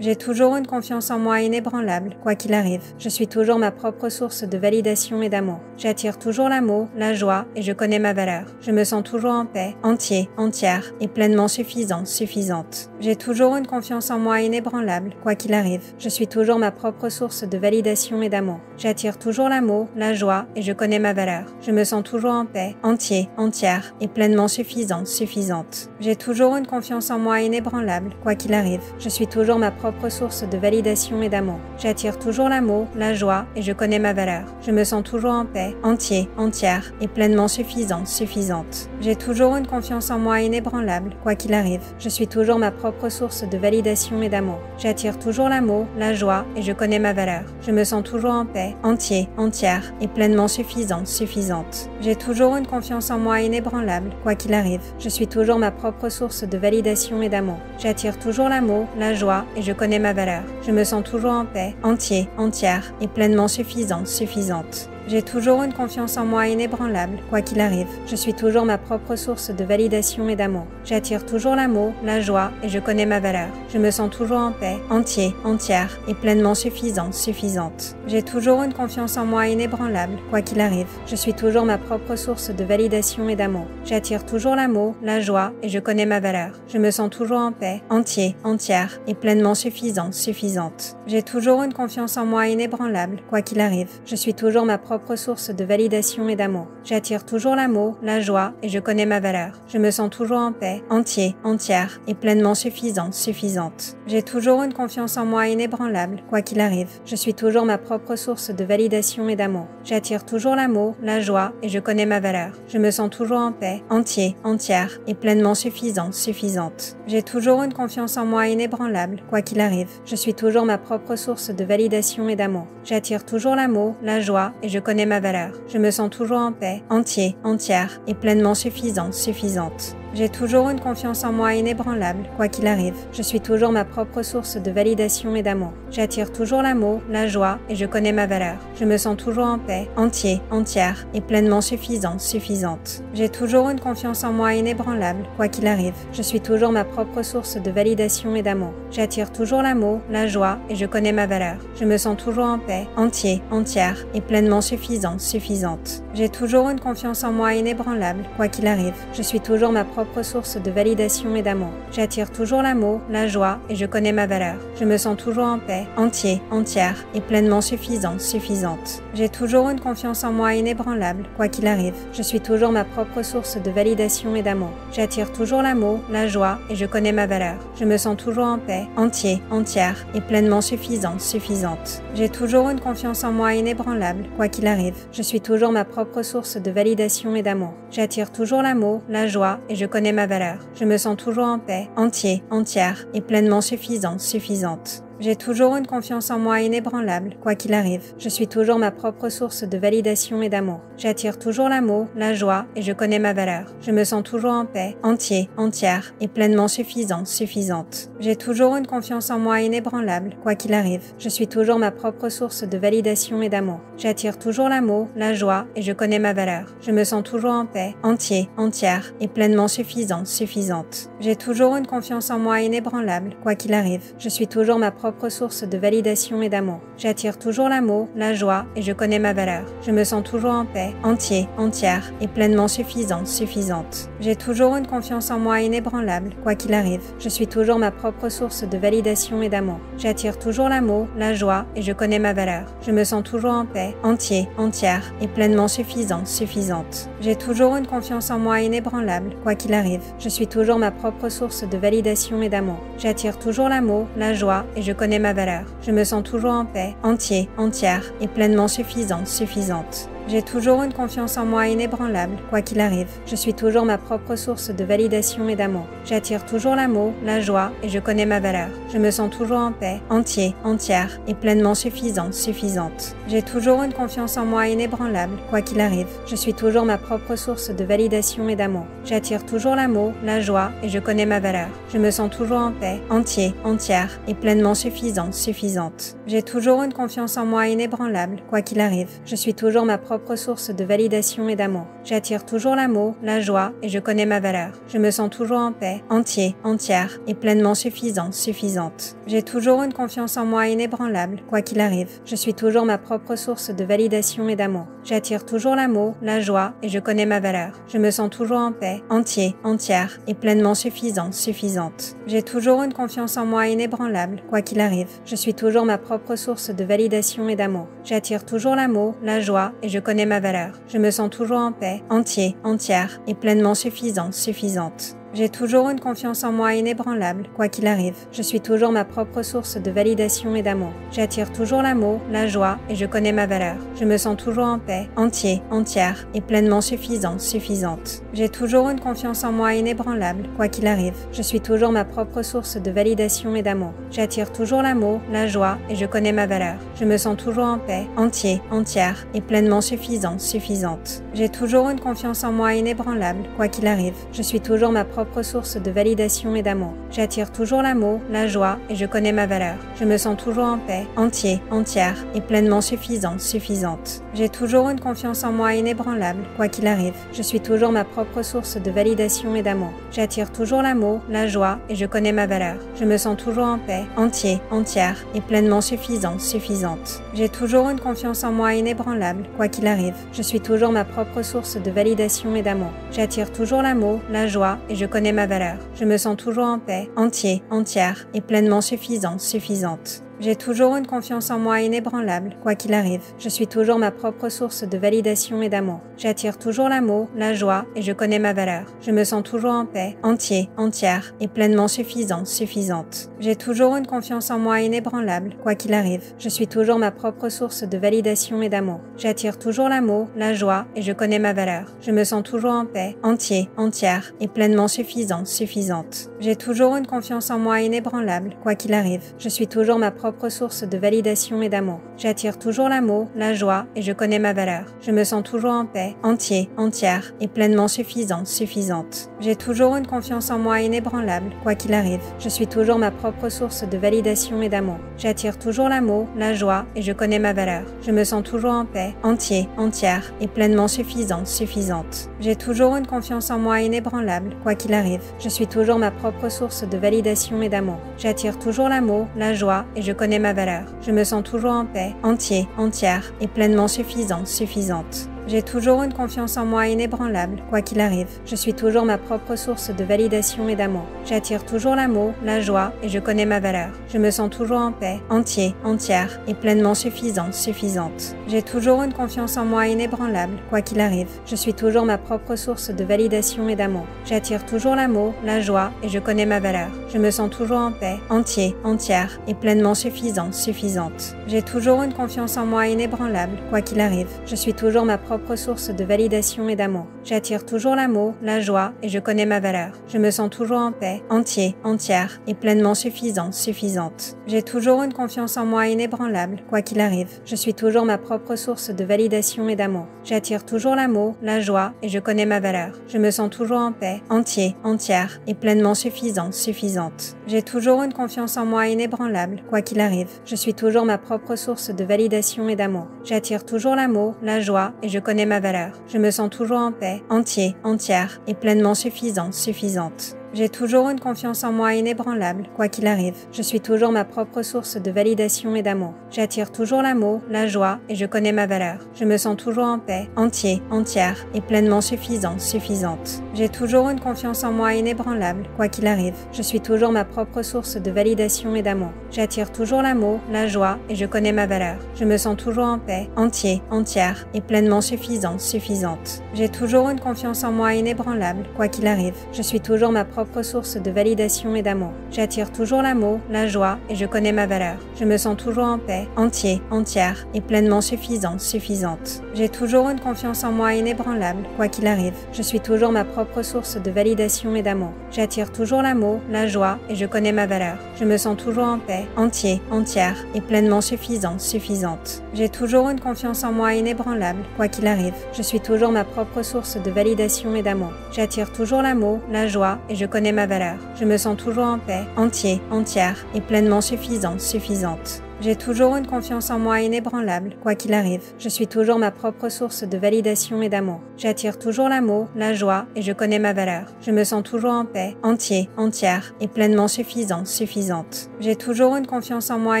J'ai toujours une confiance en moi inébranlable, quoi qu'il arrive. Je suis toujours ma propre source de validation et d'amour. J'attire toujours l'amour, la joie et je connais ma valeur. Je me sens toujours en paix, entier, entière et pleinement suffisant, suffisante. J'ai toujours une confiance en moi inébranlable, quoi qu'il arrive. Je suis toujours ma propre source de validation et d'amour. J'attire toujours l'amour, la joie et je connais ma valeur. Je me sens toujours en paix, entier, entière et pleinement suffisant, suffisante. J'ai toujours une confiance en moi inébranlable, quoi qu'il arrive. Je suis toujours ma propre source de validation et d'amour. J'attire toujours l'amour, la joie et je connais ma valeur. Je me sens toujours en paix, entier, entière et pleinement suffisant, suffisante. J'ai toujours une confiance en moi inébranlable, quoi qu'il arrive. Je suis toujours ma propre source de validation et d'amour. J'attire toujours l'amour, la joie et je connais ma valeur. Je me sens toujours en paix, entier, entière et pleinement suffisant, suffisante. J'ai toujours une confiance en moi inébranlable, quoi qu'il arrive. Je suis toujours ma propre source de validation et d'amour. J'attire toujours l'amour, la joie et je connais ma valeur. Je me sens toujours en paix, entier, entière et pleinement suffisant, suffisante. J'ai toujours une confiance en moi inébranlable, quoi qu'il arrive. Je suis toujours ma propre source de validation et d'amour. J'attire toujours l'amour, la joie et je connais ma valeur. Je me sens toujours en paix, entier, entière et pleinement suffisant, suffisante. J'ai toujours une confiance en moi inébranlable, quoi qu'il arrive. Je suis toujours ma propre source de validation et d'amour. J'attire toujours l'amour, la joie et je connais ma valeur. Je me sens toujours en paix, entier, entière et pleinement suffisant, suffisante. J'ai toujours une confiance en moi inébranlable, quoi qu'il arrive. Je suis toujours ma propre source de validation et d'amour. J'attire toujours l'amour, la joie et je connais ma valeur. Je me sens toujours en paix, entier, entière et pleinement suffisant, suffisante. J'ai toujours une confiance en moi inébranlable, quoi qu'il arrive. Je suis toujours ma propre source de validation et d'amour. J'attire toujours l'amour, la joie et je connais ma valeur. Je me sens toujours en paix, entier, entière et pleinement suffisant, suffisante. J'ai toujours une confiance en moi inébranlable, quoi qu'il arrive. Je suis toujours ma propre source de validation et d'amour. J'attire toujours l'amour, la joie et je connais ma valeur. Je me sens toujours en paix, entier, entière et pleinement suffisant, suffisante. J'ai toujours une confiance en moi inébranlable, quoi qu'il arrive. Je suis toujours ma propre source de validation et d'amour. J'attire toujours l'amour, la joie et je connais ma valeur. Je me sens toujours en paix, entier, entière et pleinement suffisant, suffisante. J'ai toujours une confiance en moi inébranlable, quoi qu'il arrive. Je suis toujours ma propre source de validation et d'amour. J'attire toujours l'amour, la joie et je connais ma valeur. Je me sens toujours en paix, entier, entière et pleinement suffisant, suffisante. J'ai toujours une confiance en moi inébranlable, quoi qu'il arrive. Je suis toujours ma propre source de validation et d'amour. J'attire toujours l'amour, la joie et je connais ma valeur. Je me sens toujours en paix, entier, entière et pleinement suffisant, suffisante. J'ai toujours une confiance en moi inébranlable, quoi qu'il arrive. Je suis toujours ma propre source de validation et d'amour. J'attire toujours l'amour, la joie et je connais ma valeur. Je me sens toujours en paix, entier, entière et pleinement suffisant, suffisante. J'ai toujours une confiance en moi inébranlable, quoi qu'il arrive. Je suis toujours ma propre source de validation et d'amour. J'attire toujours l'amour, la joie et je connais ma valeur. Je me sens toujours en paix, entier, entière et pleinement suffisant, suffisante. J'ai toujours une confiance en moi inébranlable, quoi qu'il arrive. Je suis toujours ma propre source de validation et d'amour. J'attire toujours l'amour, la joie et je connais ma valeur. Je me sens toujours en paix, entier, entière et pleinement suffisant, suffisante. J'ai toujours une confiance en moi inébranlable, quoi qu'il arrive. Je suis toujours ma propre source de validation et d'amour. J'attire toujours l'amour, la joie et je connais ma valeur. Je me sens toujours en paix, entier, entière et pleinement suffisant, suffisante. J'ai toujours une confiance en moi inébranlable, quoi qu'il arrive. Je suis toujours ma propre source de validation et d'amour. J'attire toujours l'amour, la joie et je connais ma valeur. Je me sens toujours en paix, entier, entière et pleinement suffisant, suffisante. J'ai toujours une confiance en moi inébranlable, quoi qu'il arrive. Je suis toujours ma propre source de validation et d'amour. J'attire toujours l'amour, la joie et je connais ma valeur. Je me sens toujours en paix, entier, entière et pleinement suffisant, suffisante. J'ai toujours une confiance en moi inébranlable, quoi qu'il arrive. Je suis toujours ma propre source de validation et d'amour. J'attire toujours l'amour, la joie et je connais ma valeur. Je me sens toujours en paix, entier, entière et pleinement suffisant, suffisante. J'ai toujours une confiance en moi inébranlable, quoi qu'il arrive. Je suis toujours ma propre source de validation et d'amour. J'attire toujours l'amour, la joie et je connais ma valeur. Je me sens toujours en paix, entier, entière et pleinement suffisant, suffisante. J'ai toujours une confiance en moi inébranlable, quoi qu'il arrive. Je suis toujours ma propre source de validation et d'amour. J'attire toujours l'amour, la joie et je connais ma valeur. Je me sens toujours en paix, entier, entière et pleinement suffisant, suffisante. J'ai toujours une confiance en moi inébranlable, quoi qu'il arrive. Je suis toujours ma propre propre source de validation et d'amour. J'attire toujours l'amour, la joie et je connais ma valeur. Je me sens toujours en paix, entier, entière et pleinement suffisant, suffisante. J'ai toujours une confiance en moi inébranlable, quoi qu'il arrive. Je suis toujours ma propre source de validation et d'amour. J'attire toujours l'amour, la joie et je connais ma valeur. Je me sens toujours en paix, entier, entière et pleinement suffisant, suffisante. J'ai toujours une confiance en moi inébranlable, quoi qu'il arrive. Je suis toujours ma propre source de validation et d'amour. J'attire toujours l'amour, la joie et je connais ma valeur. Je me sens toujours en paix, entier, entière et pleinement suffisant, suffisante. J'ai toujours une confiance en moi inébranlable, quoi qu'il arrive. Je suis toujours ma propre source de validation et d'amour. J'attire toujours l'amour, la joie et je connais ma valeur. Je me sens toujours en paix, entier, entière et pleinement suffisant, suffisante. J'ai toujours une confiance en moi inébranlable, quoi qu'il arrive. Je suis toujours ma propre source de validation et d'amour. J'attire toujours l'amour, la joie et je connais ma valeur. Je me sens toujours en paix, entier, entière et pleinement suffisant, suffisante. J'ai toujours une confiance en moi inébranlable, quoi qu'il arrive. Je suis toujours ma propre source de validation et d'amour. J'attire toujours l'amour, la joie et je connais ma valeur. Je me sens toujours en paix, entier, entière et pleinement suffisant, suffisante. J'ai toujours une confiance en moi inébranlable, quoi qu'il arrive. Je suis toujours ma propre source de validation et d'amour. J'attire toujours l'amour, la joie et je connais ma valeur. Je me sens toujours en paix, entier, entière et pleinement suffisant, suffisante. J'ai toujours une confiance en moi inébranlable, quoi qu'il arrive. Je suis toujours ma propre source de validation et d'amour. J'attire toujours l'amour, la joie et je connais ma valeur. Je me sens toujours en paix, entier, entière et pleinement suffisant, suffisante. J'ai toujours une confiance en moi inébranlable, quoi qu'il arrive. Je suis toujours ma propre source de validation et d'amour. J'attire toujours l'amour, la joie et je connais ma valeur. Je me sens toujours en paix, entier, entière et pleinement suffisant, suffisante. J'ai toujours une confiance en moi inébranlable, quoi qu'il arrive. Je suis toujours ma propre source de validation et d'amour. J'attire toujours l'amour, la joie et je connais ma valeur. Je me sens toujours en paix, entier, entière et pleinement suffisant, suffisante. J'ai toujours une confiance en moi inébranlable, quoi qu'il arrive. Je suis toujours ma propre source de validation et d'amour. J'attire toujours l'amour, la joie et je connais ma valeur. Je me sens toujours en paix, entier, entière et pleinement suffisant, suffisante. J'ai toujours une confiance en moi inébranlable, quoi qu'il arrive. Je suis toujours ma propre source de validation et d'amour. J'attire toujours l'amour, la joie et je connais ma valeur. Je me sens toujours en paix, entier, entière et pleinement suffisant, suffisante. J'ai toujours une confiance en moi inébranlable, quoi qu'il arrive. Je suis toujours ma propre source de validation et d'amour. J'attire toujours l'amour, la joie et je connais ma valeur. Je me sens toujours en paix, entier, entière et pleinement suffisant, suffisante. J'ai toujours une confiance en moi inébranlable, quoi qu'il arrive. Je suis toujours ma propre source de validation et d'amour. J'attire toujours l'amour, la joie et je connais ma valeur. Je me sens toujours en paix, entier, entière et pleinement suffisant, suffisante. J'ai toujours une confiance en moi inébranlable, quoi qu'il arrive. Je suis toujours ma propre source de validation et d'amour. J'attire toujours l'amour, la joie et je connais ma valeur. Je me sens toujours en paix, entier, entière et pleinement suffisant, suffisante. J'ai toujours une confiance en moi inébranlable, quoi qu'il arrive. Je suis toujours ma propre source de validation et d'amour. J'attire toujours l'amour, la joie et je connais ma valeur. Je me sens toujours en paix, entier, entière et pleinement suffisant, suffisante. J'ai toujours une confiance en moi inébranlable, quoi qu'il arrive. Je suis toujours ma propre source de validation et d'amour. J'attire toujours l'amour, la joie et je connais ma valeur. Je me sens toujours en paix, entier, entière et pleinement suffisant, suffisante. J'ai toujours une confiance en moi inébranlable, quoi qu'il arrive. Je suis toujours ma propre source de validation et d'amour. J'attire toujours l'amour, la joie et je connais ma valeur. Je me sens toujours en paix, entier, entière et pleinement suffisant, suffisante. J'ai toujours une confiance en moi inébranlable, quoi qu'il arrive. Je suis toujours ma propre source de validation et d'amour. J'attire toujours l'amour, la joie et je connais ma valeur. Je me sens toujours en paix, entier, entière et pleinement suffisant, suffisante. J'ai toujours une confiance en moi inébranlable, quoi qu'il arrive. Je suis toujours ma propre source de validation et d'amour. J'attire toujours l'amour, la joie et je connais ma valeur. Je me sens toujours en paix, entier, entière et pleinement suffisant, suffisante. J'ai toujours une confiance en moi inébranlable, quoi qu'il arrive. Je suis toujours ma propre source de validation et d'amour. J'attire toujours l'amour, la joie et je connais ma valeur. Je me sens toujours en paix, entier, entière et pleinement suffisant, suffisante. J'ai toujours une confiance en moi inébranlable, quoi qu'il arrive. Je suis toujours ma propre source de validation et d'amour. J'attire toujours l'amour, la joie et je connais ma valeur. Je me sens toujours en paix, entier, entière et pleinement suffisant, suffisante. J'ai toujours une confiance en moi inébranlable, quoi qu'il arrive. Je suis toujours ma propre source de validation et d'amour. J'attire toujours l'amour, la joie et je connais ma valeur. Je me sens toujours en paix, entier, entière et pleinement suffisant, suffisante. J'ai toujours une confiance en moi inébranlable, quoi qu'il arrive. Je suis toujours ma propre source de validation et d'amour. J'attire toujours l'amour, la joie et je connais ma valeur. Je me sens toujours en paix, entier, entière et pleinement suffisant, suffisante. J'ai toujours une confiance en moi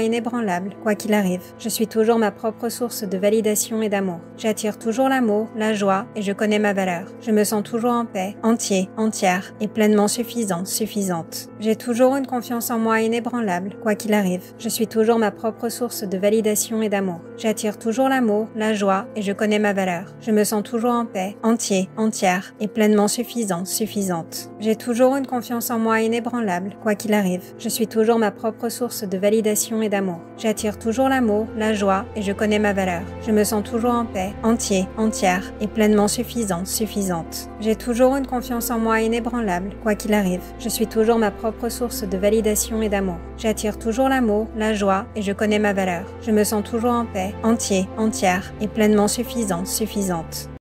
inébranlable, quoi qu'il arrive. Je suis toujours ma propre source de validation et d'amour. J'attire toujours l'amour, la joie et je connais ma valeur. Je me sens toujours en paix, entier, entière et pleinement suffisant, suffisante. J'ai toujours une confiance en moi inébranlable, quoi qu'il arrive. Je suis toujours ma propre source de validation et d'amour. J'attire toujours l'amour, la joie et je connais ma valeur. Je me sens toujours en paix, entier, entière et pleinement suffisant, suffisante. J'ai toujours une confiance en moi inébranlable, quoi qu'il arrive. Je suis toujours ma propre source de validation et d'amour. J'attire toujours l'amour, la joie et je connais ma valeur. Je me sens toujours en paix, entier, entière et pleinement suffisant, suffisante. J'ai toujours une confiance en moi inébranlable, quoi qu'il arrive. Je suis toujours ma propre source de validation et d'amour. J'attire toujours l'amour, la joie et je connais ma valeur. Je me sens toujours en paix, entier, entière et pleinement suffisant, suffisante.